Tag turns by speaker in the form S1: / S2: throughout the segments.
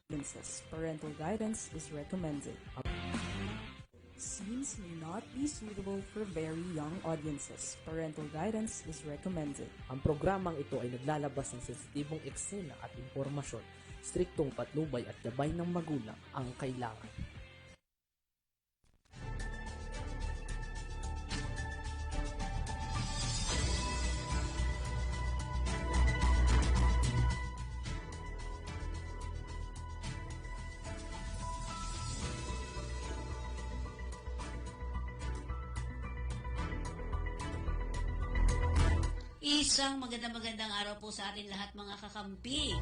S1: audiences. Parental guidance is recommended. Scenes may not be suitable for very young audiences. Parental guidance is recommended.
S2: Ang programang ito ay naglalabas ng sensitibong eksena at impormasyon. Striktong patnubay at gabay ng magulang ang kailangan.
S3: Isang magandang araw po sa atin lahat mga kakampi.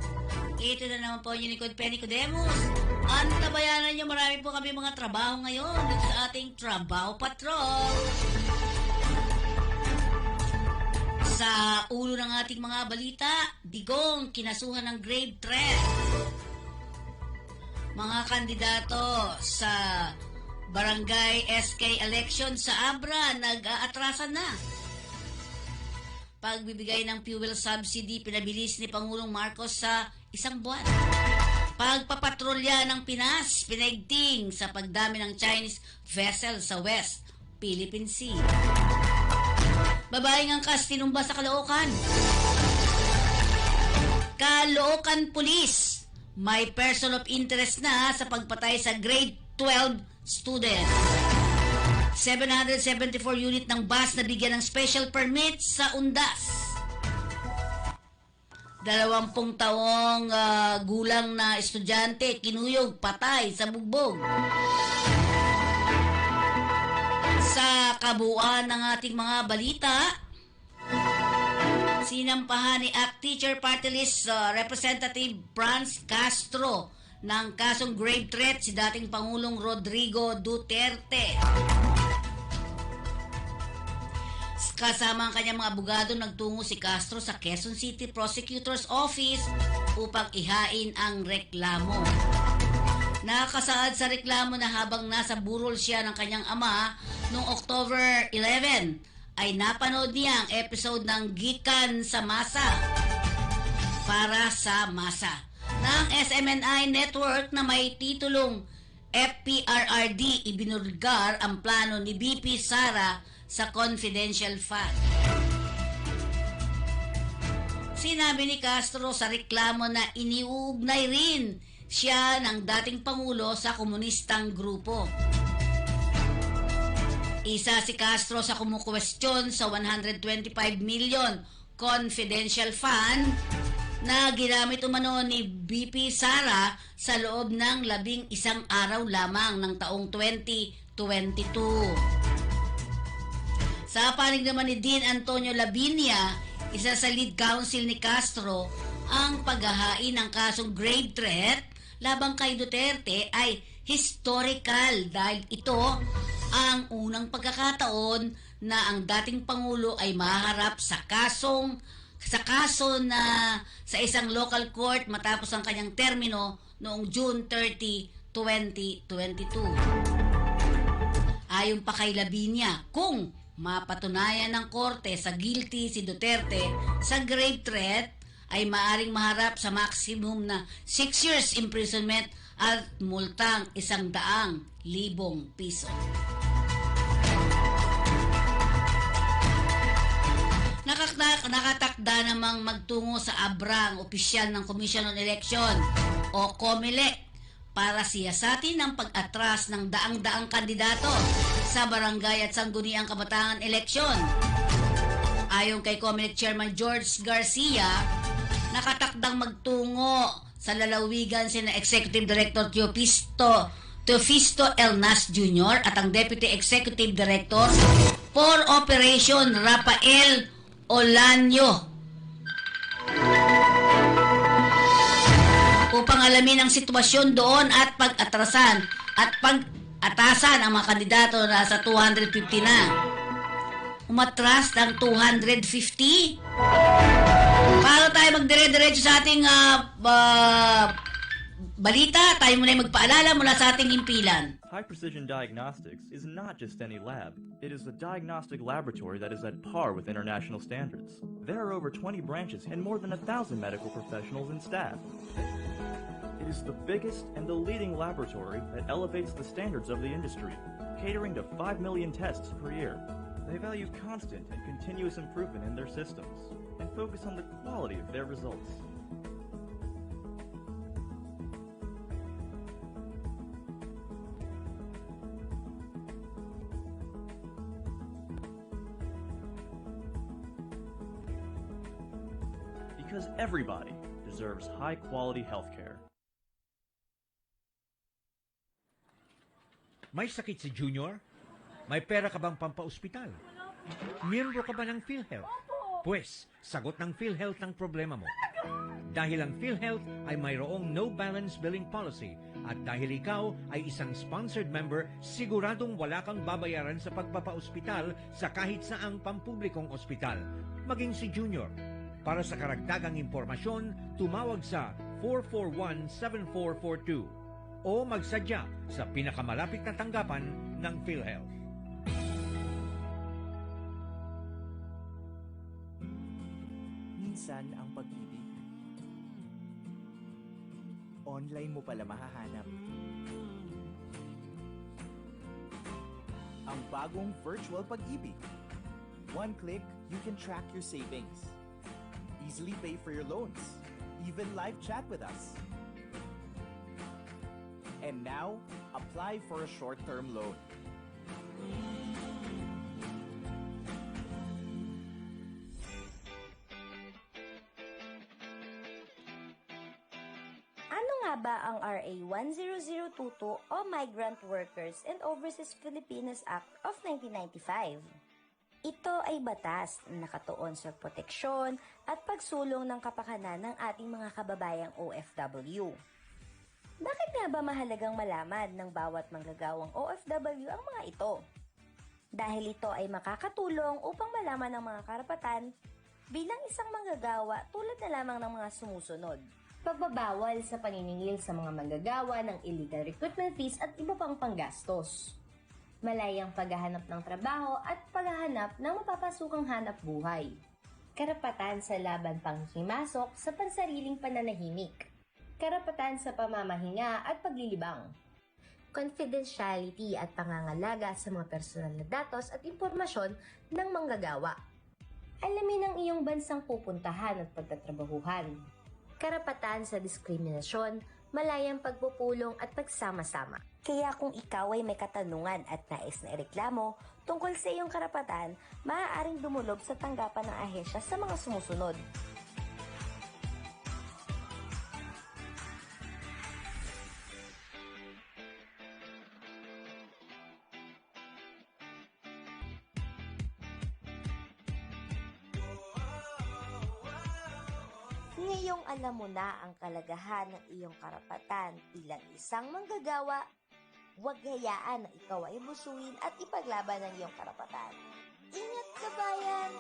S3: Ito na naman po yung likod Penny Codemus. Antabayanan nyo, marami po kami mga trabaho ngayon dito sa ating Trabaho Patrol. Sa ulo ng ating mga balita, Digong kinasuhan ng grave threat. Mga kandidato sa Barangay SK election sa Abra nag-aatrasan na. Pagbibigay ng fuel subsidy, pinabilis ni Pangulong Marcos sa 1 buwan. Pagpapatrolya ng Pinas, pinaigting sa pagdami ng Chinese vessel sa West Philippine Sea. Babaeng angkas tinumba sa Caloocan. Caloocan Police, may person of interest na sa pagpatay sa grade 12 student. 774 unit ng bus na bigyan ng special permit sa Undas. 20 taong gulang na estudyante kinuyog patay sa bugbog. Sa kabuuan ng ating mga balita, sinampahan ni ACT Teacher Party List Representative Franz Castro ng kasong grave threat si dating Pangulong Rodrigo Duterte. Kasama ang kanyang mga abogado, nagtungo si Castro sa Quezon City Prosecutor's Office upang ihain ang reklamo. Nakasaad sa reklamo na habang nasa burol siya ng kanyang ama noong October 11, ay napanood niya ang episode ng Gikan sa Masa para sa Masa ng SMNI Network na may titulong FPRRD, ibinulgar ang plano ni BP Sara sa confidential fund. Sinabi ni Castro sa reklamo na iniuugnay rin siya ng dating Pangulo sa komunistang grupo. Isa si Castro sa kumukwestiyon sa 125 million confidential fund na ginamit umano ni BP Sara sa loob ng 11 araw lamang ng taong 2022. Sa panig naman ni Dean Antonio Labinia, isa sa lead counsel ni Castro, ang paghahain ng kasong grave threat labang kay Duterte ay historical dahil ito ang unang pagkakataon na ang dating Pangulo ay maharap sa kaso na sa isang local court matapos ang kanyang termino noong June 30, 2022. Ayon pa kay Labinia, kung mapatunayan ng korte sa guilty si Duterte sa grave threat, ay maaring maharap sa maximum na 6 years imprisonment at multang 100,000 piso. Nakatakda namang magtungo sa Abra ang opisyal ng Commission on Election o COMELEC para siyasatin ang pag-atras ng daang-daang kandidato sa barangay at sangguniang kabataan eleksyon. Ayon kay COMELEC Chairman George Garcia, nakatakdang magtungo sa lalawigan sina Executive Director Teofisto Elnas Jr. at ang Deputy Executive Director for Operation Rafael Olanyo upang alamin ang sitwasyon doon at pag-atrasan at pag-atasan ang mga kandidato na sa 250 na. Umatras ng 250? Paano tayo magdire-diretso sa ating balita? Tayo muna magpaalala mula sa ating impilan.
S4: High Precision Diagnostics is not just any lab. It is a diagnostic laboratory that is at par with international standards. There are over 20 branches and more than 1,000 medical professionals and staff. It is the biggest and the leading laboratory that elevates the standards of the industry, catering to 5 million tests per year. They value constant and continuous improvement in their systems and focus on the quality of their results. Because everybody deserves high-quality healthcare.
S5: May sakit si Junior? May pera ka bang pampaospital? Miyembro ka ba ng PhilHealth? Pwes, sagot ng PhilHealth ang problema mo. Dahil ang PhilHealth ay mayroong no balance billing policy at dahil ikaw ay isang sponsored member, siguradong wala kang babayaran sa pagpapaospital sa kahit saang pampublikong ospital, maging si Junior. Para sa karagdagang impormasyon, tumawag sa 441-7442 o magsadya sa pinakamalapit na tanggapan ng PhilHealth.
S6: Minsan ang pag-ibig, online mo pala mahahanap. Ang bagong virtual pag-ibig. One click, you can track your savings. Easily pay for your loans. Even live chat with us. And now, apply for a short-term loan.
S7: Ano nga ba ang RA 10022 o Migrant Workers and Overseas Filipinos Act of 1995? Ito ay batas na nakatuon sa proteksyon at pagsulong ng kapakanan ng ating mga kababayang OFW. Bakit nga ba mahalagang malaman ng bawat manggagawang OFW ang mga ito? Dahil ito ay makakatulong upang malaman ang mga karapatan bilang isang manggagawa tulad na lamang ng mga sumusunod. Pagbabawal sa paniningil sa mga manggagawa ng illegal recruitment fees at iba pang panggastos. Malayang paghahanap ng trabaho at paghahanap ng mapapasukang hanap buhay. Karapatan sa laban panghimasok sa pansariling pananahimik. Karapatan sa pamamahinga at paglilibang. Confidentiality at pangangalaga sa mga personal na datos at impormasyon ng manggagawa. Alamin ang iyong bansang pupuntahan at pagtatrabahuhan. Karapatan sa diskriminasyon, malayang pagpupulong at pagsama-sama. Kaya kung ikaw ay may katanungan at nais na ireklamo tungkol sa iyong karapatan, maaaring dumulob sa tanggapan ng ahensya sa mga sumusunod. Ngayong alam mo na ang kalagahan ng iyong karapatan bilang isang manggagawa, huwag hayaan na ikaw ay busuin at ipaglaban ang iyong karapatan. Ingat ka, bayan!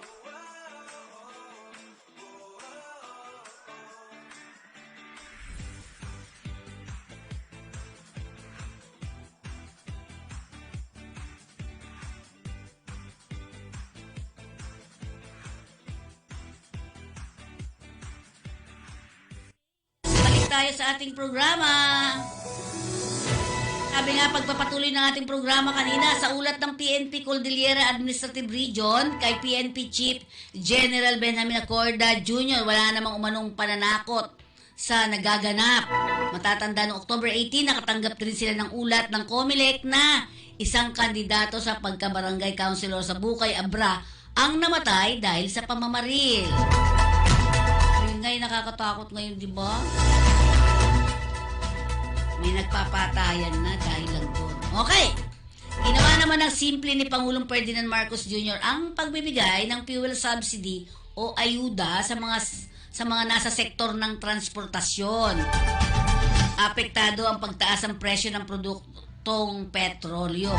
S3: Tayo sa ating programa. Sabi nga, pagpapatuloy ng ating programa kanina sa ulat ng PNP Cordillera Administrative Region kay PNP Chief General Benjamin Acorda Jr. Wala namang umanong pananakot sa nagaganap. Matatanda noong October 18, nakatanggap din sila ng ulat ng COMELEC na isang kandidato sa pagkabarangay councilor sa Bukay, Abra ang namatay dahil sa pamamaril. Yun nga, nakakatakot ngayon, di ba? May nagpapatayan na dahil lang doon. Okay. Ginawa naman ng simple ni Pangulong Ferdinand Marcos Jr. ang pagbibigay ng fuel subsidy o ayuda sa mga nasa sektor ng transportasyon. Apektado ang pagtaas ng presyo ng produktong petrolyo.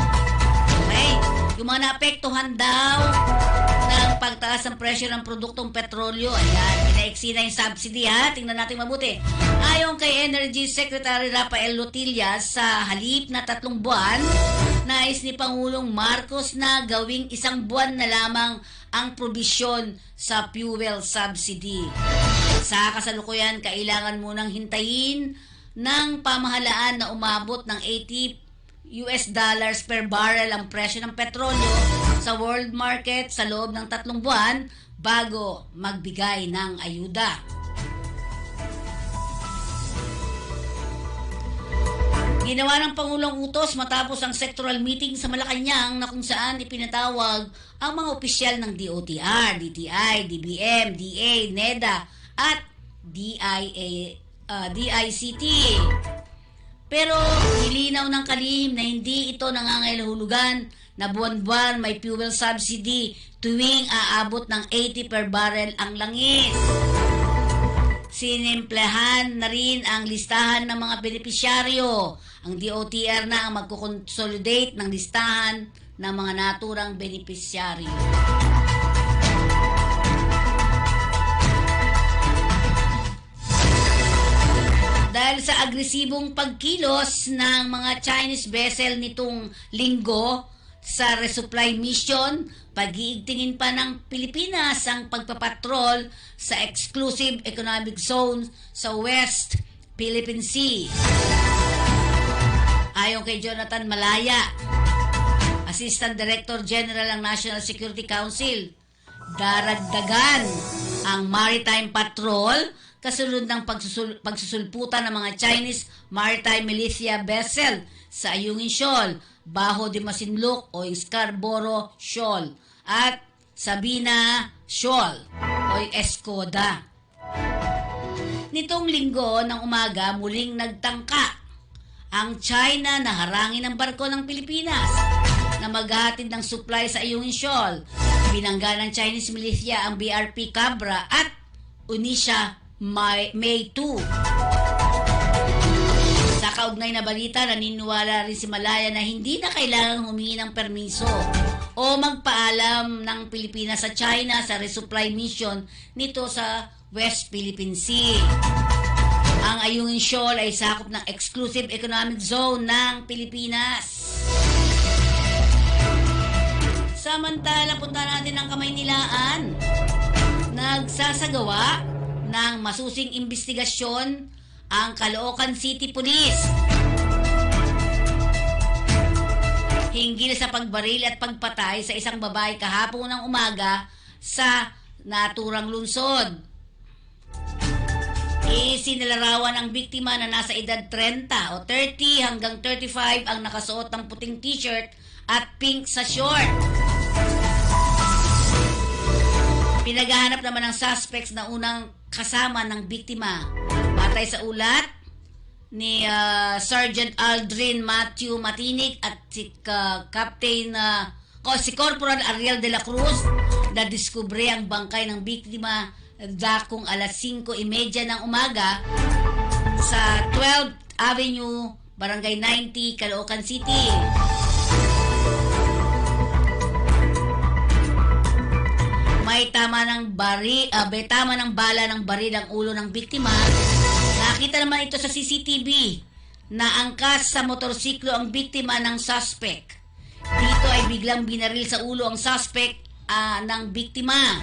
S3: Okay? Yung mga naapektuhan daw ng pagtaas ng presyo ng produktong petrolyo, ayan, pinaiksi na yung subsidy, ha? Tingnan natin mabuti. Ayon kay Energy Secretary Rafael Lotilla, sa halip na 3 buwan, nais ni Pangulong Marcos na gawing 1 buwan na lamang ang probisyon sa fuel subsidy. Sa kasalukuyan, kailangan munang hintayin ng pamahalaan na umabot ng $80 per barrel ang presyo ng petrolyo sa world market sa loob ng 3 buwan bago magbigay ng ayuda. Ginawa ng Pangulong utos matapos ang sectoral meeting sa Malacanang na kung saan ipinatawag ang mga opisyal ng DOTR, DTI, DBM, DA, NEDA at DICT. Pero nilinaw ng kalihim na hindi ito nangangailangan na buwan-buwan may fuel subsidy tuwing aabot ng 80 per barrel ang langis. Sinemplehan na rin ang listahan ng mga benepisyaryo. Ang DOTR na ang magkukonsolidate ng listahan ng mga naturang benepisyaryo. Dahil sa agresibong pagkilos ng mga Chinese vessel nitong linggo sa resupply mission, pag-iigtingin pa ng Pilipinas ang pagpapatrol sa exclusive economic zone sa West Philippine Sea. Ayon kay Jonathan Malaya, Assistant Director General ng National Security Council, daragdagan ang maritime patrol kasunod ng pagsusulputan ng mga Chinese maritime militia vessel sa Ayungin Shoal, Bajo de Masinloc o Scarborough Shoal at Sabina Shoal o Escoda. Nitong linggo ng umaga muling nagtangka ang China na harangin ang barko ng Pilipinas na maghahatid ng supply sa Ayungin Shoal. Binangga ng Chinese militia ang BRP Cabra at Unisha May 2. Sa kaugnay na balita, naniniwala rin si Malaya na hindi na kailangang humingi ng permiso o magpaalam ng Pilipinas sa China sa resupply mission nito sa West Philippine Sea. Ang Ayungin Shoal ay sakop ng exclusive economic zone ng Pilipinas. Samantala, punta natin ang Kamaynilaan. Nagsasagawa ng masusing investigasyon ang Caloocan City Police hinggil sa pagbaril at pagpatay sa isang babae kahapon ng umaga sa naturang lungsod. Isinilarawan ang biktima na nasa edad 30 o 30 hanggang 35 ang nakasuot ng puting t-shirt at pink sa short. Pinaghahanap naman ng suspects na unang kasama ng biktima. Batay sa ulat ni Sergeant Aldrin Matthew Matinik at si si Corporal Ariel de la Cruz na diskubre ang bangkay ng biktima dakong alas 5:30 ng umaga sa 12th Avenue, Barangay 90, Caloocan City. May tama ng bala ng baril ang ulo ng biktima. Nakita naman ito sa CCTV na angkas sa motorsiklo ang biktima ng suspect. Dito ay biglang binaril sa ulo ang suspect ng biktima.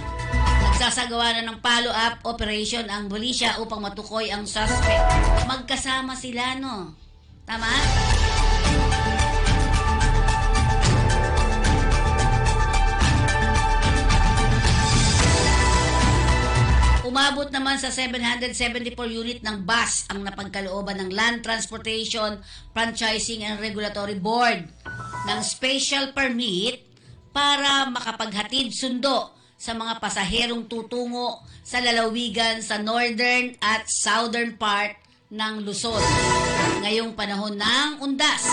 S3: Nagsasagawa na ng follow-up operation ang pulisya upang matukoy ang suspect. Magkasama sila, no? Tama? Umabot naman sa 774 unit ng bus ang napagkalooban ng Land Transportation Franchising and Regulatory Board ng special permit para makapaghatid sundo sa mga pasaherong tutungo sa lalawigan sa northern at southern part ng Luzon ngayong panahon ng undas.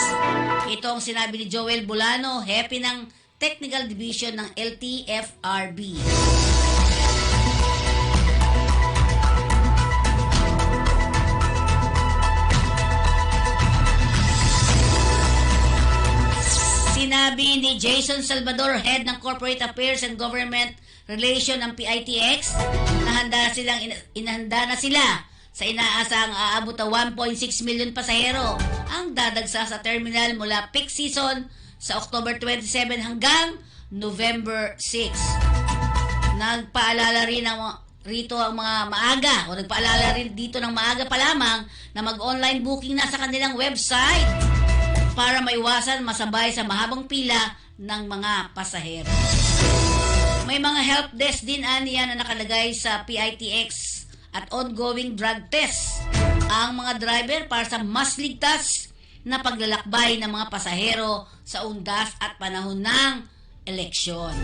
S3: Ito ang sinabi ni Joel Bulano, hepe ng Technical Division ng LTFRB. Sinabi ni Jason Salvador, Head ng Corporate Affairs and Government Relation ng PITX, na inahanda na sila sa inaasang aabot na 1.6 million pasahero ang dadagsa sa terminal mula peak season sa October 27 hanggang November 6. Nagpaalala rin rito ang mga maaga o nagpaalala rin dito ng maaga pa lamang na mag-online booking na sa kanilang website para maiwasan masabay sa mahabang pila ng mga pasahero. May mga help desk din aniya na nakalagay sa PITX at ongoing drug test ang mga driver para sa mas ligtas na paglalakbay ng mga pasahero sa undas at panahon ng eleksyon.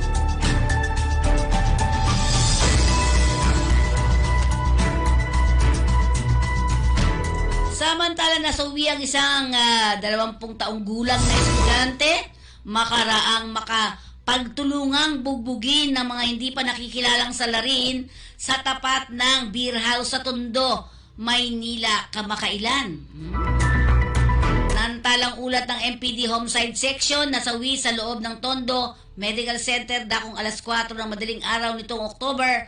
S3: Samantala nasauwi ang isang 20 taong gulang na estudyante makaraang makapagtulungang bugbugin ng mga hindi pa nakikilalang salarin sa tapat ng beer house sa Tondo, Maynila, kamakailan. Nantalang ulat ng MPD Homicide Section na sawi sa loob ng Tondo Medical Center dakong alas 4 ng madaling araw nitong October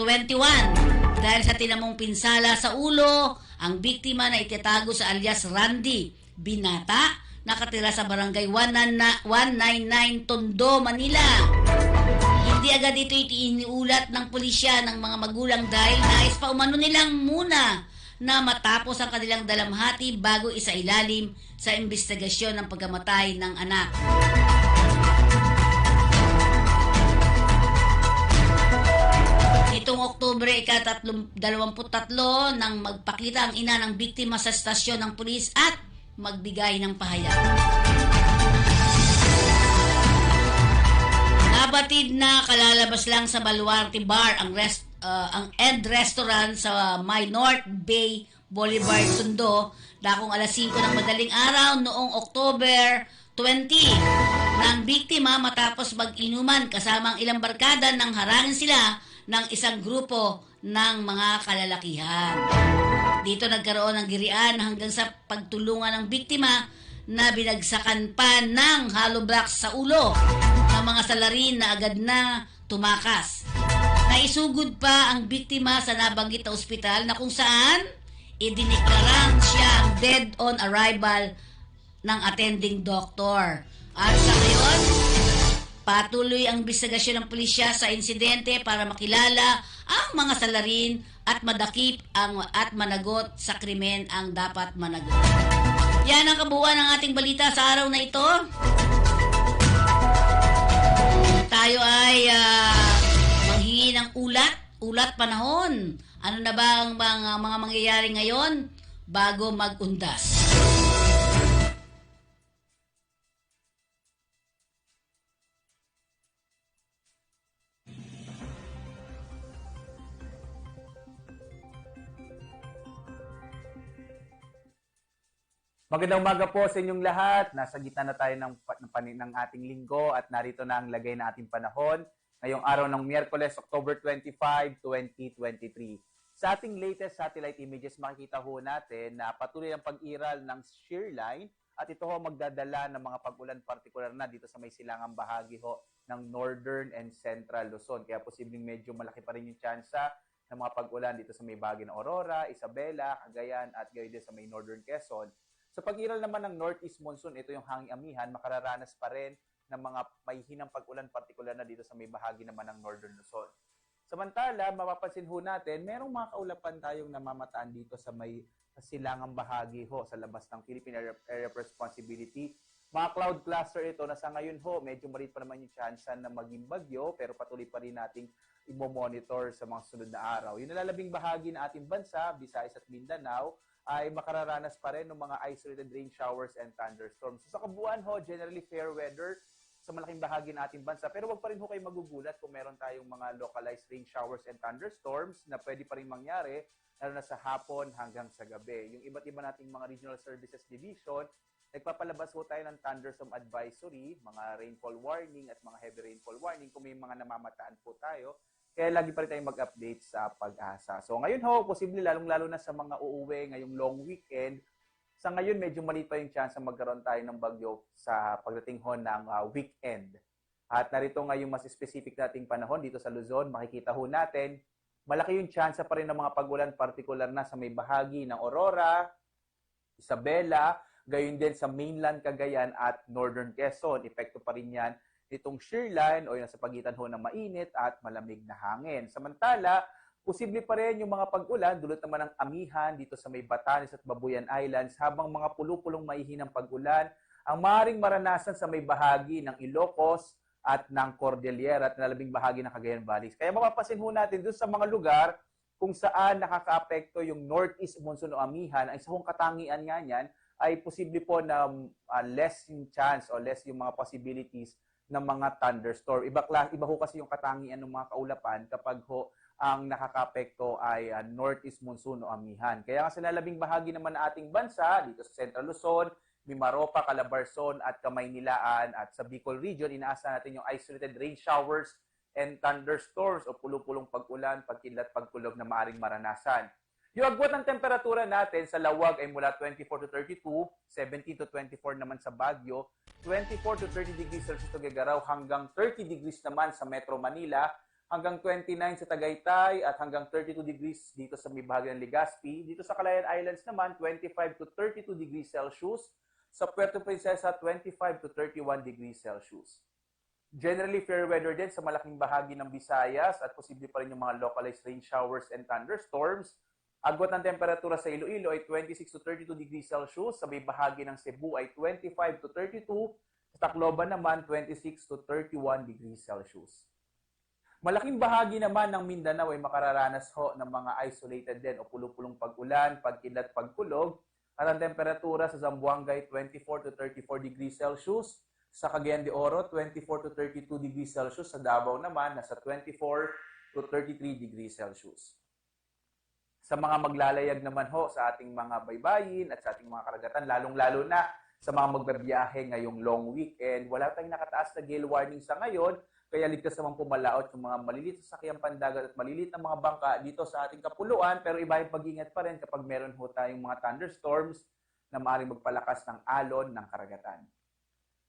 S3: 21. Dahil sa tinamong pinsala sa ulo, ang biktima na itatago sa alias Randy Binata, nakatira sa barangay 199 Tondo, Manila. Hindi agad ito iniulat ng pulisya ng mga magulang dahil nais pa umano nilang muna na matapos ang kanilang dalamhati bago isailalim sa investigasyon ng pagkamatay ng anak. Nitong Oktubre 23 nang magpakita ang ina ng biktima sa estasyon ng pulis at magbigay ng pahayag. Nabatid na kalalabas lang sa Baluarte Bar ang End Restaurant sa May North Bay Boulevard, Tondo, dakong alas 5 ng madaling araw noong October 20 ng biktima matapos mag-inuman kasama ang ilang barkada nang harangin sila ng isang grupo ng mga kalalakihan. Dito nagkaroon ng girian hanggang sa pagtulungan ng biktima na binagsakan pa ng hollow blocks sa ulo ng mga salarin na agad na tumakas. Naisugod pa ang biktima sa nabanggit na ospital na kung saan idineklarang siyang dead on arrival ng attending doctor. At sa ngayon, patuloy ang investigasyon ng pulisya sa insidente para makilala ang mga salarin at madakip at managot sa krimen ang dapat managot. Yan ang kabuuan ng ating balita sa araw na ito. Tayo ay manghingi ng ulat panahon. Ano na ba ang mga mangyayari ngayon bago mag-undas?
S8: Magandang umaga po sa inyong lahat. Nasa gitna na tayo ng ating linggo at narito na ang lagay na ating panahon ngayong araw ng Miyerkules, October 25, 2023. Sa ating latest satellite images, makikita ho natin na patuloy ang pag-iral ng shear line at ito ho magdadala ng mga pag-ulan partikular na dito sa may silangang bahagi ho ng Northern and Central Luzon. Kaya posibleng medyo malaki pa rin yung tsansa ng mga pag-ulan dito sa may bahagi ng Aurora, Isabela, Cagayan at gayon din sa may Northern Quezon. Sa pag-iral naman ng Northeast Monsoon, ito yung hanging amihan, makararanas pa rin ng mga may hinang pag-ulan partikular na dito sa may bahagi naman ng Northern Luzon. Samantala, mapapansin ho natin, merong mga kaulapan tayong namamataan dito sa may silangang bahagi ho sa labas ng Philippine Area of Responsibility. Mga cloud cluster ito na sa ngayon ho, medyo maliit pa naman yung chance na maging bagyo pero patuloy pa rin nating i-monitor sa mga sunod na araw. Yung nalalabing bahagi ng ating bansa, Visayas at Mindanao, ay makararanas pa rin ng mga isolated rain showers and thunderstorms. So, sa kabuuan ho, generally fair weather sa malaking bahagi ng ating bansa. Pero wag pa rin ho kayo magugulat kung meron tayong mga localized rain showers and thunderstorms na pwede pa rin mangyari lalo na sa hapon hanggang sa gabi. Yung iba't iba nating mga regional services division, nagpapalabas ho tayo ng thunderstorm advisory, mga rainfall warning at mga heavy rainfall warning kung may mga namamataan po tayo. Kaya lagi pa rin tayong mag-update sa Pag-asa. So ngayon ho, posible lalong-lalo na sa mga uuwi ngayong long weekend, sa ngayon medyo maliit pa yung chance na magkaroon tayo ng bagyo sa pagdating ho ng weekend. At narito ngayong mas specific nating panahon dito sa Luzon, makikita ho natin, malaki yung chance pa rin ng mga pag-ulan partikular na sa may bahagi ng Aurora, Isabela, gayon din sa mainland Cagayan at Northern Quezon. Epekto pa rin yan itong shear line o yung nasa pagitan ho ng mainit at malamig na hangin. Samantala, Posible pa rin yung mga pag-ulan, dulot naman ng amihan dito sa may Batanes at Babuyan Islands, habang mga pulupulong maihinang pag-ulan ang maaaring maranasan sa may bahagi ng Ilocos at ng Cordillera at nalabing bahagi ng Cagayan Valley. Kaya mapapansin ho natin doon sa mga lugar kung saan nakakaapekto yung northeast monsoon o amihan, ay sa hong katangian nga niyan, ay posible po na less yung chance o less yung mga possibilities ng mga thunderstorm. Iba ho kasi yung katangian ng mga kaulapan kapag ho ang nakakaapekto ay northeast monsoon o amihan. Kaya nga sa nalabing bahagi naman ng ating bansa, dito sa Central Luzon, Mimaropa, Calabarzon at Kamaynilaan at sa Bicol Region, inaasahan natin yung isolated rain showers and thunderstorms o pulupulong pag-ulan, pagkidlat, pagkulog na maaring maranasan. Yung agwat ng temperatura natin sa Lawag ay mula 24 to 32, 17 to 24 naman sa Baguio, 24 to 30 degrees Celsius sa Tuguegarao, hanggang 30 degrees naman sa Metro Manila, hanggang 29 sa Tagaytay at hanggang 32 degrees dito sa may bahagi ng Legazpi. Dito sa Calayan Islands naman, 25 to 32 degrees Celsius. Sa Puerto Princesa, 25 to 31 degrees Celsius. Generally, fair weather din sa malaking bahagi ng Visayas at posible pa rin yung mga localized rain showers and thunderstorms. Agwat ng temperatura sa Iloilo ay 26 to 32 degrees Celsius. Sa may bahagi ng Cebu ay 25 to 32. Sa Tacloban naman, 26 to 31 degrees Celsius. Malaking bahagi naman ng Mindanao ay makararanas ho ng mga isolated din o pulupulong pag-ulan, pagkidlat, pagkulog. At ang temperatura sa Zamboanga ay 24 to 34 degrees Celsius. Sa Cagayan de Oro, 24 to 32 degrees Celsius. Sa Davao naman, nasa 24 to 33 degrees Celsius. Sa mga maglalayag naman ho sa ating mga baybayin at sa ating mga karagatan, lalong-lalo na sa mga magbabiyahe ngayong long weekend, wala tayong nakataas na gale warning sa ngayon. Kaya ligtas naman pumalaot yung mga maliliit sa sakyang pandagat at maliliit na mga bangka dito sa ating kapuluan. Pero iba yung pag-ingat pa rin kapag meron ho tayong mga thunderstorms na maaaring magpalakas ng alon ng karagatan.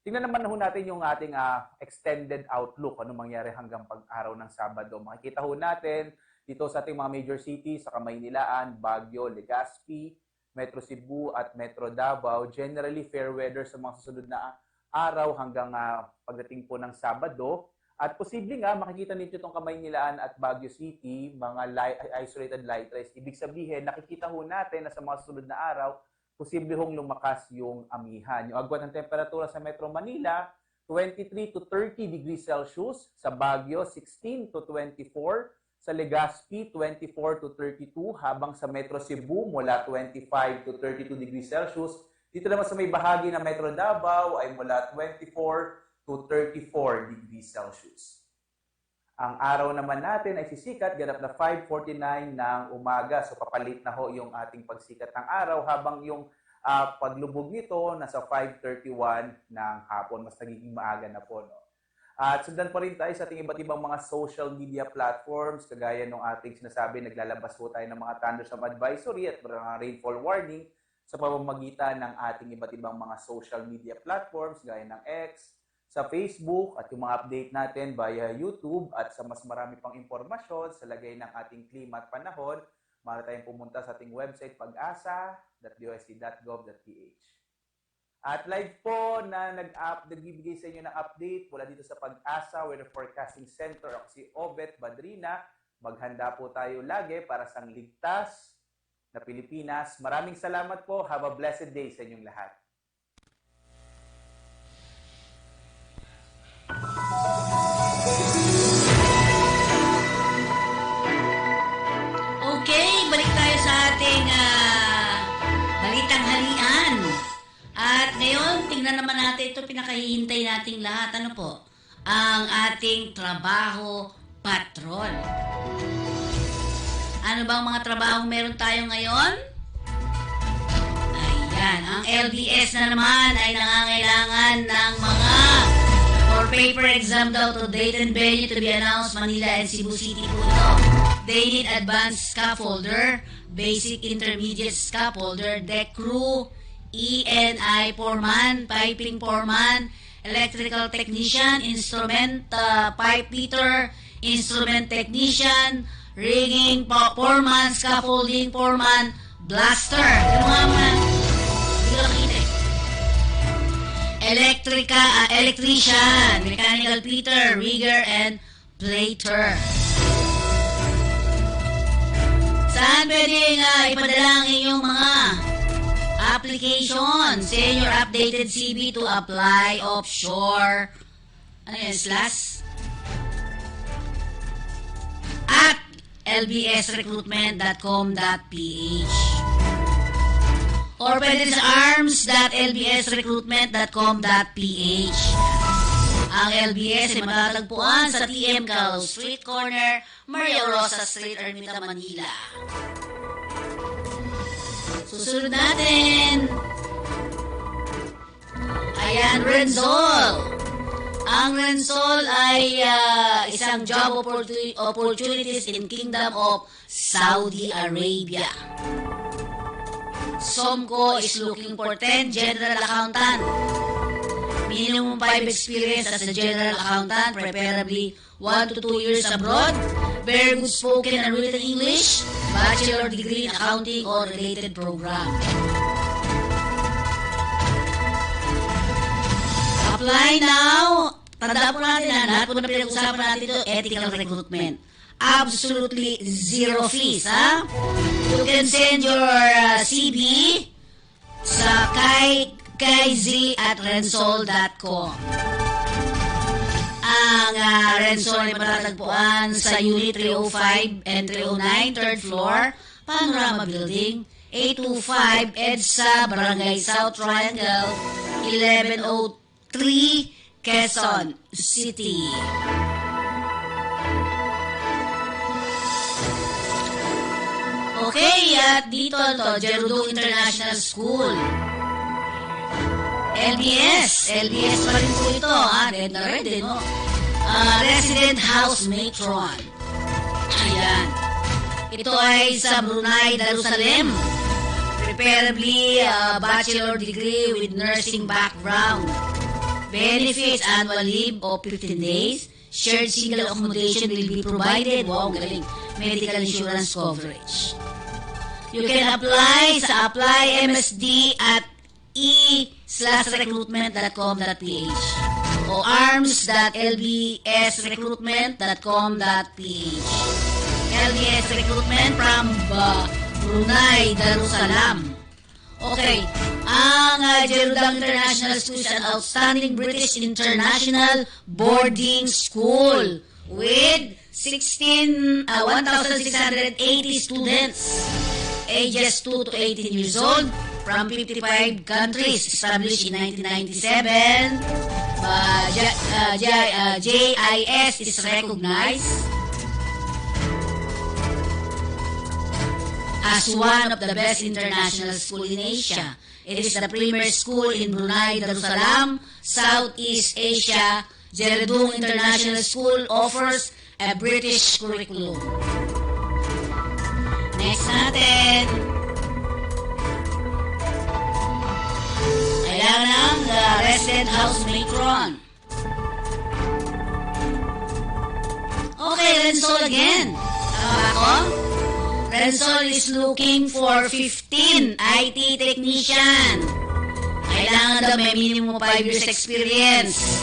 S8: Tingnan naman ho natin yung ating extended outlook, ano mangyari hanggang pag-araw ng Sabado. Makikita ho natin dito sa ating mga major cities, sa Kamaynilaan, Baguio, Legazpi, Metro Cebu at Metro Davao. Generally fair weather sa mga susunod na araw hanggang pagdating po ng Sabado. At posible nga, makikita ninyo itong Kamaynilaan at Baguio City, mga isolated light rays. Ibig sabihin, nakikita ho natin na sa mga sunod na araw, posible hong lumakas yung amihan. Yung agwat ng temperatura sa Metro Manila, 23 to 30 degrees Celsius. Sa Baguio, 16 to 24. Sa Legazpi, 24 to 32. Habang sa Metro Cebu, mula 25 to 32 degrees Celsius. Dito naman sa may bahagi ng Metro Davao ay mula 24 to 34 degrees Celsius. Ang araw naman natin ay sisikat, ganap na 5:49 ng umaga. So papalit na ho yung ating pagsikat ng araw habang yung paglubog nito nasa 5:31 ng hapon. Mas nagiging maaga na po. No? At sundan pa rin tayo sa ating iba't ibang mga social media platforms. Kagaya ng ating sinasabi, naglalabas po tayo ng mga thunderstorm advisory at mga rainfall warning sa pamamagitan ng ating iba't ibang mga social media platforms gaya ng X, sa Facebook at yung mga update natin via YouTube at sa mas marami pang impormasyon sa lagay ng ating klima at panahon, maaari tayong pumunta sa ating website pag-asa.dost.gov.ph. At live po na nagbibigay sa inyo ng update mula dito sa Pag-asa Weather Forecasting Center. Ako si Obet Badrina. Maghanda po tayo lagi para sa ligtas na Pilipinas. Maraming salamat po. Have a blessed day sa inyong lahat.
S3: Okay, balik tayo sa ating balitang halian. At ngayon, tingnan naman natin ito, pinakahihintay nating lahat. Ano po? Ang ating trabaho patrol. Ano bang mga trabaho meron tayo ngayon? Ayan, ang LDS na naman ay nangangailangan ng mga for paper exam daw to date and venue to be announced, Manila and Cebu City po ito. They need advanced scaffolder, basic intermediate scaffolder, deck crew, ENI foreman, piping foreman, electrical technician, instrument pipe fitter, instrument technician, rigging foreman, scaffolding foreman, blaster. Yung mga hindi ko nakita eh. Electrician, mechanical fitter, rigger, and plater. Saan pwedeng ipadala ang inyong mga application? Send your updated CV to apply offshore. Ano yan, slash? At lbsrecruitment.com.ph or pwede sa arms.lbsrecruitment.com.ph. Ang LBS ay matatagpuan sa TM Carlo Street Corner, Maria Rosa Street, Ermita, Manila. Susunod natin. Ayan, Rensol. Ang Rensol ay isang job opportunities in Kingdom of Saudi Arabia. Somco is looking for 10 general accountant. Minimum 5 experience as a general accountant, preferably 1 to 2 years abroad. Very good spoken and written English, bachelor degree in accounting or related program. Apply now. Tandaan po natin na lahat po na pinag-usapan natin ito, ethical recruitment. Absolutely zero fees, ha? You can send your CV sa kayz@rensol.com. Ang Rensol ay matatagpuan sa Unit 305 and 309, 3rd floor, Panorama Building, 825 EDSA, Barangay South Triangle, 1103, Quezon City. Okay, at dito to, Jerudong International School. LBS pa rin po ito, ha? Red na red, eh, no? Resident House Matron. Ayan. Ito ay sa Brunei, Jerusalem. Preferably bachelor degree with nursing background. Benefits, annual leave of 15 days. Shared single accommodation will be provided. Wow, galing. Medical insurance coverage. You can apply sa apply.msd at e/recruitment.com.ph o arms.lbsrecruitment.com.ph. LBS Recruitment from Brunei, Darussalam. Okay, ang Jerudong International School is an outstanding British international boarding school with 1,680 students, ages 2 to 18 years old, from 55 countries, established in 1997. JIS is recognized as one of the best international schools in Asia. It is the premier school in Brunei, Darussalam, Southeast Asia. Jerudong International School offers a British curriculum. Next natin. Kailangan ng resident house matron. Okay, Rensol again. Tama ako? Rensol is looking for 15 IT technician. Kailangan daw may minimum 5 years experience.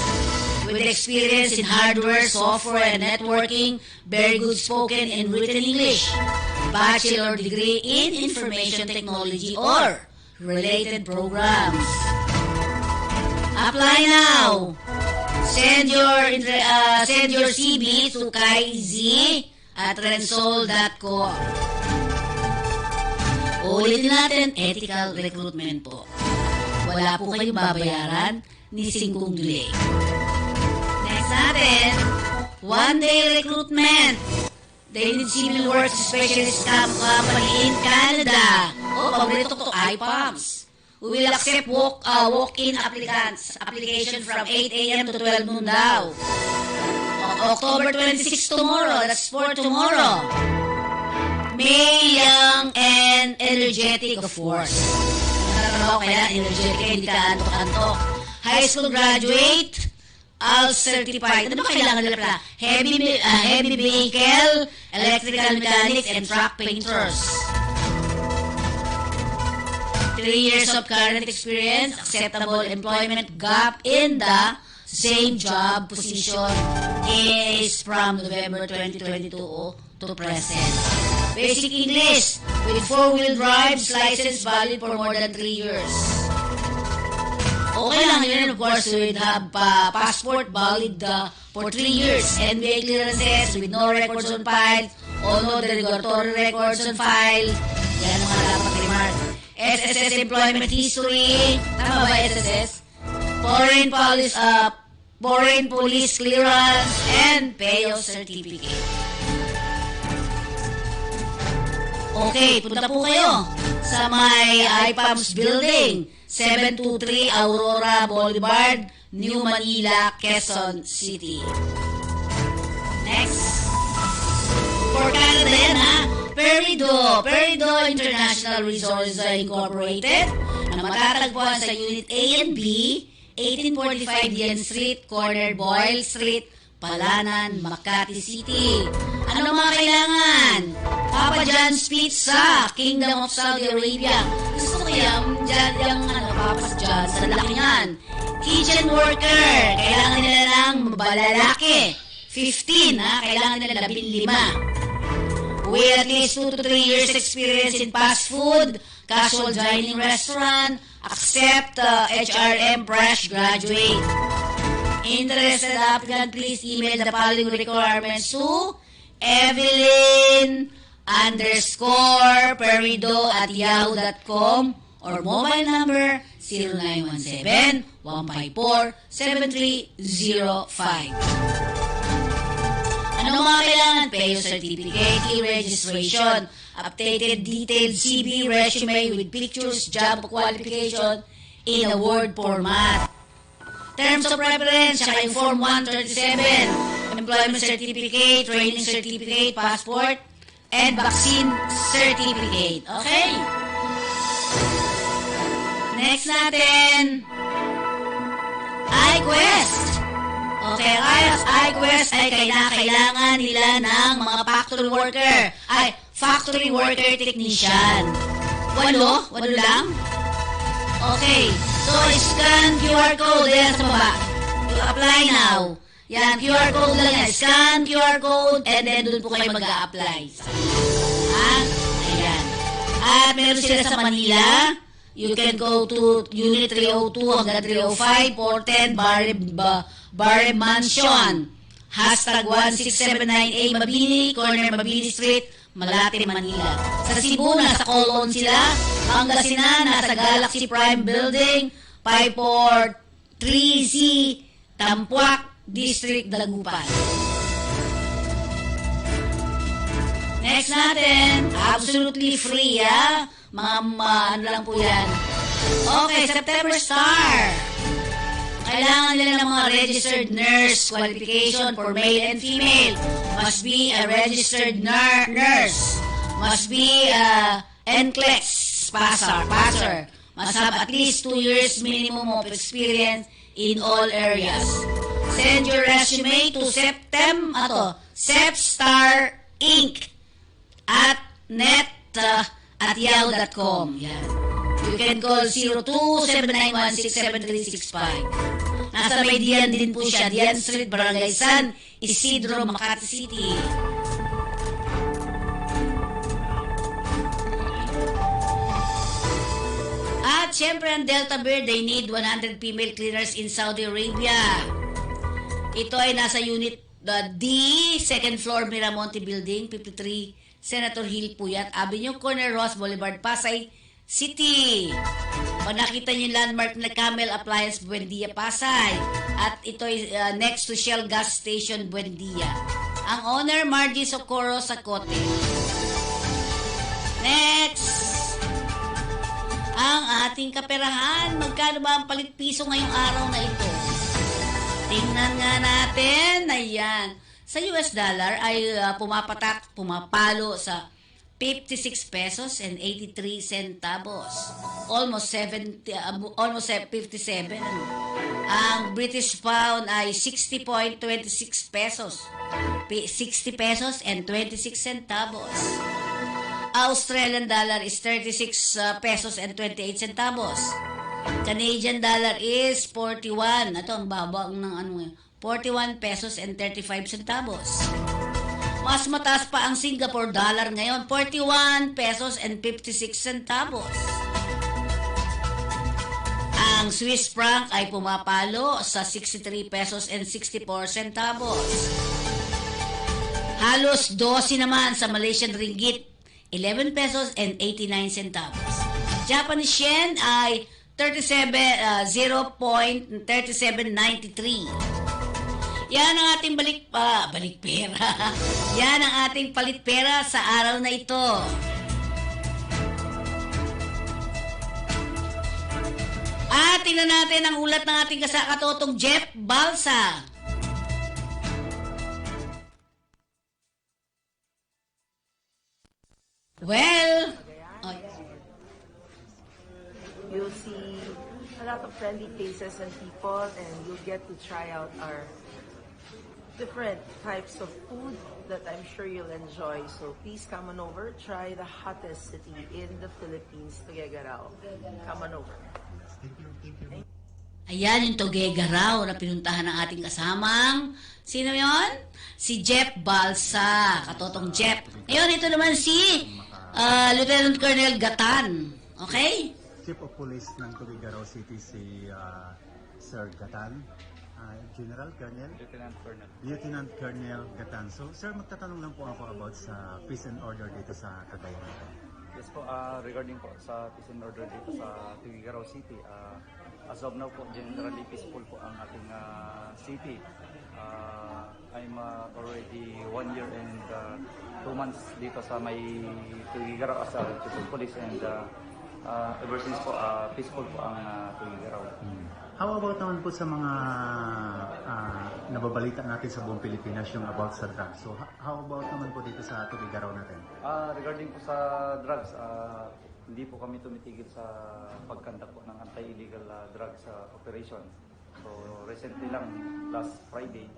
S3: With experience in hardware, software, and networking, very good spoken and written English, bachelor degree in information technology or related programs. Apply now. Send your CV to kayz@rensol.com. Ulitin natin, ethical recruitment po. Wala po kayong babayaran ni singkong delay. Next natin, one-day recruitment. They need civil works specialist company in Canada. Paborito ko to, IPAMS. We will accept walk-in applicants. Application from 8 a.m. to 12 noon daw. October 26 tomorrow. That's for tomorrow. May young and energetic, of course. Kaya energetic, hindi ka antok-antok. High school graduate, ALS certified. Ano ba kailangan nila pala? Heavy vehicle, electrical mechanics, and truck painters. 3 years of current experience, acceptable employment gap in the same job position is from November 2022 to present. Basic English with 4-wheel drives license valid for more than 3 years. Okay lang yun, of course, with have passport valid for 3 years. NBA clearances with no records on file, or no derogatory records on file. Yan ang mga dapat remark. SSS employment history. Tama ba SSS? Foreign police clearance and PEO certificate. Okay, punta po kayo sa may IPAMS building, 723 Aurora Boulevard, New Manila, Quezon City. Next. For Canada yan, ha? Perido International Resources Incorporated, na matatagpuan sa Unit A and B, 1845 Dian Street, corner Boyle Street, Palanan, Makati City. Ano mga kailangan? Papa John's Pizza, Kingdom of Saudi Arabia. Gusto ko yung Papa John's, sa laki yan. Kitchen worker, kailangan nila ng balalaki. 15, ha? Kailangan nila 15. With at least 2 to 3 years experience in fast food, casual dining restaurant, accept HRM fresh graduate. Interested applicant, please email the following requirements to Evelyn_Perido@yahoo.com or mobile number 0917-154-7305. Ano mga kailangan? PEO certificate, e-registration, updated detailed CV, resume with pictures, job qualification in a Word format. Terms of reference, saka yung Form 137, employment certificate, training certificate, passport, and vaccine certificate. Okay? Next natin, iQuest. Okay, iQuest ay kailangan nila ng mga factory worker technician. Walo lang? Okay, so scan QR code yan sa baba. You apply now. Yan, QR code lang yan. Scan QR code and then doon po kayo mag-a-apply. Ayan. At meron sila sa Manila. You can go to Unit 302 hanggang 305, 410, Barre Mansion. #1679A Mabini, corner Mabini Street, Malate, Manila. Sa Cebu, nasa Colon sila. Pangasinan, nasa Galaxy Prime Building, 543C, Tampuac, District, Dagupan. Next natin, absolutely free, ha? Ano lang po yan. Okay, September Star. Kailangan nila ng mga registered nurse qualification for male and female. Must be a registered nurse. Must be a NCLEX passer. Must have at least 2 years minimum of experience in all areas. Send your resume to Sepstar Inc. @yahoo.com. Yan. You can call 02-791-67365. Nasa may Dian din po siya. Dian Street, Barangay San Isidro, Makati City. At syempre ang Delta Bear, they need 100 female cleaners in Saudi Arabia. Ito ay nasa Unit D, second floor, Miramonte Building, 53 Senator Hill po yan. Avenue Corner, Ross Boulevard, Pasay City. Pag nakita niyo yung landmark na Camel Appliance Buendia, Pasay. At ito ay next to Shell Gas Station Buendia. Ang owner, Margie Socorro Sacote. Next. Ang ating kaperahan. Magkano ba ang palit piso ngayong araw na ito? Tingnan nga natin. Ayan. Sa US dollar ay pumapalo sa 56 pesos and 83 centavos. Almost 57. Ang British pound ay 60.26 pesos. 60 pesos and 26 centavos. Australian dollar is 36 pesos and 28 centavos. Canadian dollar is 41. Ito, ang baba ng ano eh. 41 pesos and 35 centavos. Mas mataas pa ang Singapore dollar ngayon, 41 pesos and 56 centavos. Ang Swiss franc ay pumapalo sa 63 pesos and 64 centavos. Halos 12 naman sa Malaysian ringgit, 11 pesos and 89 centavos. Japanese yen ay 0.3793. Yan ang ating balik pera. Yan ang ating palit pera sa araw na ito. At tingnan natin ang ulat ng ating kasakatotong Jeff Balsa. Well,
S9: you'll see a lot of friendly faces and people, and you'll get to try out our different types of food that I'm sure you'll enjoy. So please come on over, try the hottest city in the Philippines, Tuguegarao. Come on over.
S3: Ayan yung Tuguegarao na pinuntahan ng ating kasamang, sino yon? Si Jeff Balsa, katotong Jeff. Ngayon, ito naman si Lieutenant Colonel Gatan. Okay?
S10: Chief of Police ng Tuguegarao City, si Sir Gatan. General Colonel? Lieutenant Colonel Gatan. So, sir, magtatanong lang po ako about sa peace and order dito sa Cagayan.
S11: Yes po, regarding po sa peace and order dito sa Tuguegarao City, as of now po, generally peaceful po ang ating city. I'm already 1 year and 2 months dito sa may Tuguegarao as a Chief of Police, and ever since po, peaceful po ang Tuguegarao.
S10: How about naman po sa mga nababalita natin sa buong Pilipinas yung about sa drugs? So, how about naman po dito sa Tuguegarao natin?
S11: Regarding po sa drugs, hindi po kami tumitigil sa pagkanta po ng anti-illegal drugs operation. So, recently lang, last Friday,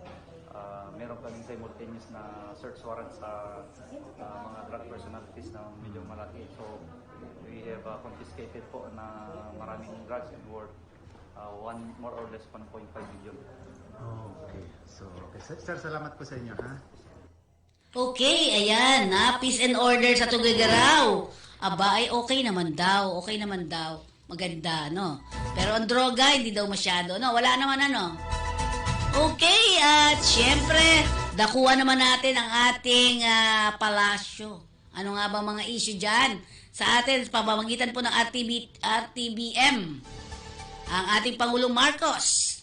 S11: meron kaming simultaneous na search warrant sa mga drug personalities na medyo malaki. So, we have confiscated po na maraming drugs and worth more or less 1.5 billion.
S10: Okay. So, okay. Sir, salamat po sa inyo, ha?
S3: Okay, ayan, peace and order sa Tuguegarao. Aba, ay okay naman daw, maganda, no? Pero ang droga, hindi daw masyado, no? Wala naman, ano? Okay, at syempre, dakuha naman natin ang ating palasyo. Ano nga ba mga issue dyan? Sa atin, pamamagitan po ng RTBM, ang ating Pangulong Marcos.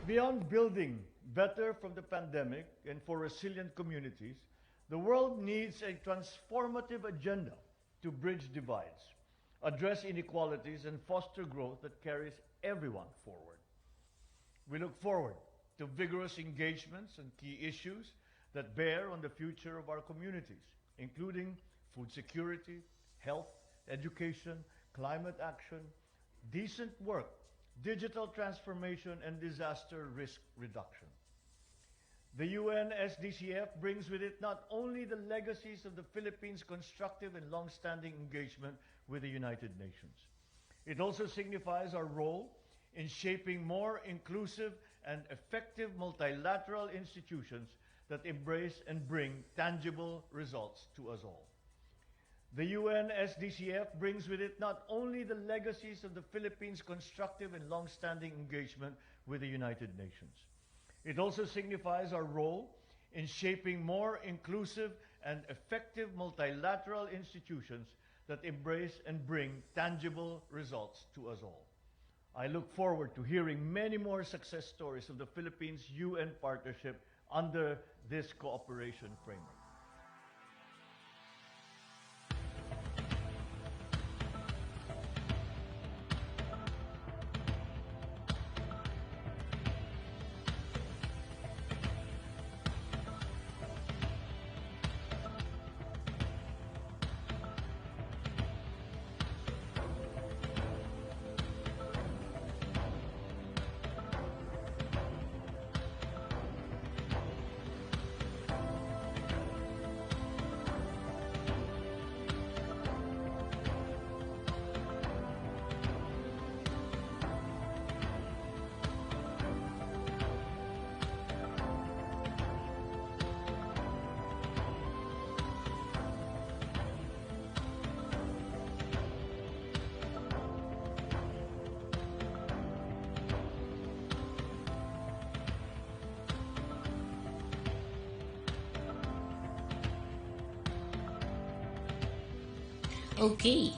S12: Beyond building better from the pandemic and for resilient communities, the world needs a transformative agenda to bridge divides, address inequalities, and foster growth that carries everyone forward. We look forward to vigorous engagements on key issues that bear on the future of our communities, including food security, health, education, climate action, decent work, digital transformation, and disaster risk reduction. The UN SDCF brings with it not only the legacies of the Philippines' constructive and long-standing engagement with the United Nations. It also signifies our role in shaping more inclusive and effective multilateral institutions that embrace and bring tangible results to us all. The UN SDCF brings with it not only the legacies of the Philippines' constructive and long-standing engagement with the United Nations. It also signifies our role in shaping more inclusive and effective multilateral institutions that embrace and bring tangible results to us all. I look forward to hearing many more success stories of the Philippines-UN partnership under this cooperation framework.
S3: Okay.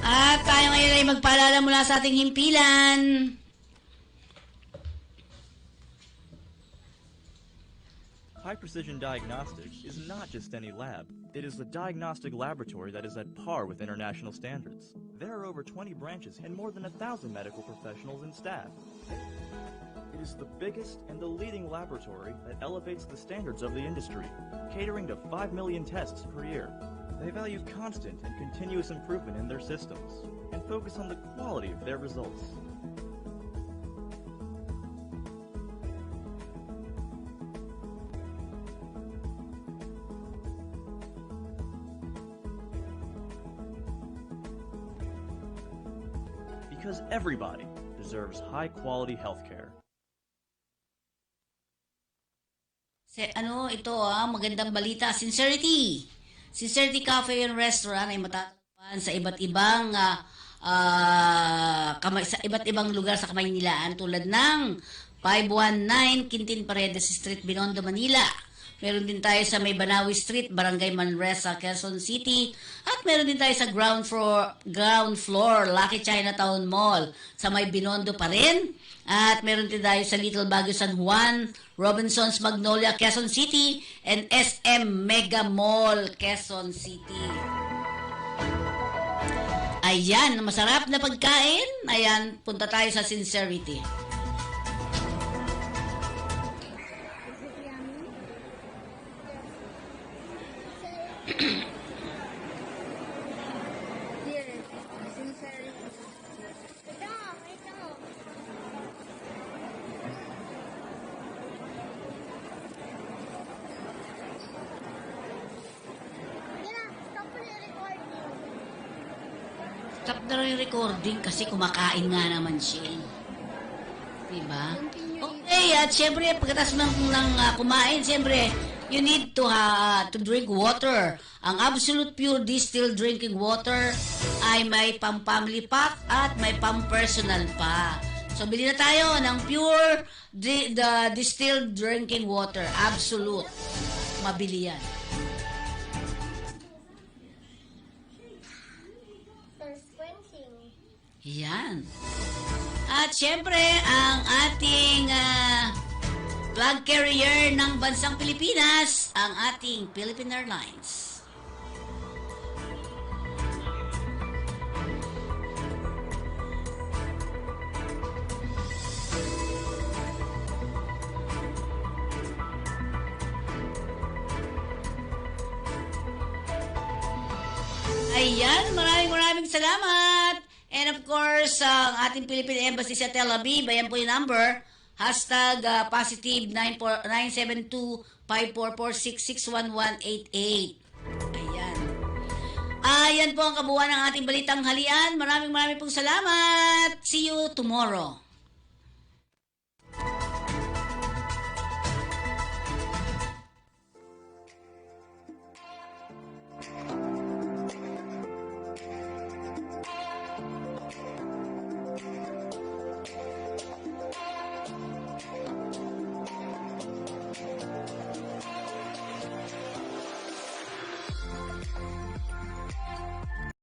S3: At tayo ngayon ay magpaalala mula sa ating himpilan.
S4: High Precision Diagnostics is not just any lab. It is the diagnostic laboratory that is at par with international standards. There are over 20 branches and more than 1,000 medical professionals and staff. It is the biggest and the leading laboratory that elevates the standards of the industry, catering to 5 million tests per year. They value constant and continuous improvement in their systems and focus on the quality of their results. Because everybody deserves high-quality healthcare.
S3: Ito magandang balita. Sincerity Cafe and Restaurant ay matatagpuan sa iba't ibang sa iba't ibang lugar sa Kamaynilaan tulad ng 519 Quintin Paredes Street, Binondo, Manila. Meron din tayo sa May Banawi Street, Barangay Manresa, Quezon City. At meron din tayo sa ground floor, Lucky Chinatown Mall sa May Binondo pa rin. At meron din tayo sa Little Baguio San Juan, Robinsons Magnolia, Quezon City, and SM Mega Mall, Quezon City. Ayan, masarap na pagkain. Ayan, punta tayo sa Sincerity. Stop na rin yung recording kasi kumakain nga naman siya. Diba? Okay, at syempre, pagkatapos ng kumain, syempre, you need to drink water. Ang Absolute Pure Distilled Drinking Water ay may pang-family pack at may pang-personal pa. So, bili na tayo ng Pure the Distilled Drinking Water. Absolute. Mabili yan. Yan. At syempre, ang ating flag carrier ng bansang Pilipinas, ang ating Philippine Airlines. Ayan, maraming salamat. And of course, ang ating Philippine Embassy sa Tel Aviv, ayan po yung number, hashtag positive 972-544-661-188. Ayan. Ayan po ang kabuuan ng ating balitang halian. Maraming pong salamat. See you tomorrow.